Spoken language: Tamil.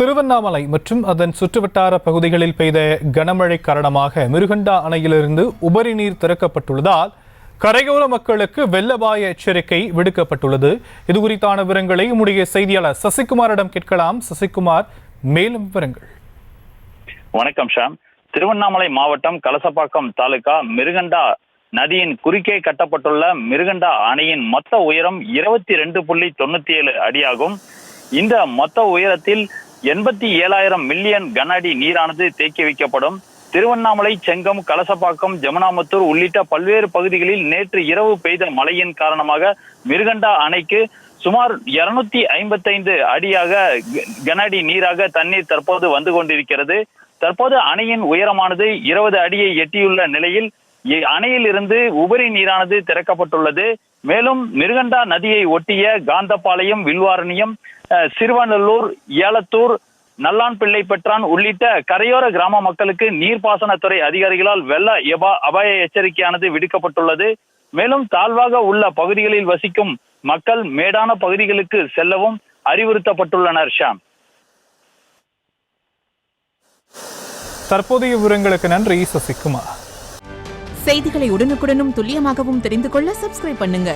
திருவண்ணாமலை மற்றும் அதன் சுற்றுவட்டார பகுதிகளில் பெய்த கனமழை காரணமாக மிருகண்டா அணையிலிருந்து உபரி நீர் திறக்கப்பட்டுள்ளதால் கரையோர மக்களுக்கு வெள்ள அபாய எச்சரிக்கை விடுக்கப்பட்டுள்ளது. இது குறித்தான விவரங்களை நம்முடைய செய்தியாளர் சசிகுமாரிடம் கேட்கலாம். சசிகுமார், மேலும் விவரங்கள். வணக்கம் ஷாம். திருவண்ணாமலை மாவட்டம் கலசப்பாக்கம் தாலுகா மிருகண்டா நதியின் குறுக்கே கட்டப்பட்டுள்ள மிருகண்டா அணையின் மொத்த உயரம் 22.97 அடியாகும். இந்த மொத்த உயரத்தில் 87,000 மில்லியன் கன அடி நீரானது தேக்கி வைக்கப்படும். திருவண்ணாமலை, செங்கம், கலசப்பாக்கம், ஜமுனாமுத்தூர் உள்ளிட்ட பல்வேறு பகுதிகளில் நேற்று இரவு பெய்த மழையின் காரணமாக மிருகண்டா அணைக்கு சுமார் 255 அடியாக கன அடி நீராக தண்ணீர் தற்போது வந்து கொண்டிருக்கிறது. தற்போது அணையின் உயரமானது 20 அடியை எட்டியுள்ள நிலையில் அணையில் இருந்து உபரி நீரானது திறக்கப்பட்டுள்ளது. மேலும் மிருகண்டா நதியை ஒட்டிய காந்தபாளையம், வில்வாரணியம், சிறுவநல்லூர், ஏலத்தூர், நல்லான்பிள்ளை பெற்றான் உள்ளிட்ட கரையோர கிராம மக்களுக்கு நீர்ப்பாசனத்துறை அதிகாரிகளால் வெள்ள அபாய எச்சரிக்கையானது விடுக்கப்பட்டுள்ளது. மேலும் தாழ்வாக உள்ள பகுதிகளில் வசிக்கும் மக்கள் மேடான பகுதிகளுக்கு செல்லவும் அறிவுறுத்தப்பட்டுள்ளனர். ஷாம், தற்போதைய விவரங்களுக்கு நன்றி சசிகுமார். செய்திகளை உடனுக்குடனும் துல்லியமாகவும் தெரிந்து கொள்ள சப்ஸ்கிரைப் பண்ணுங்க.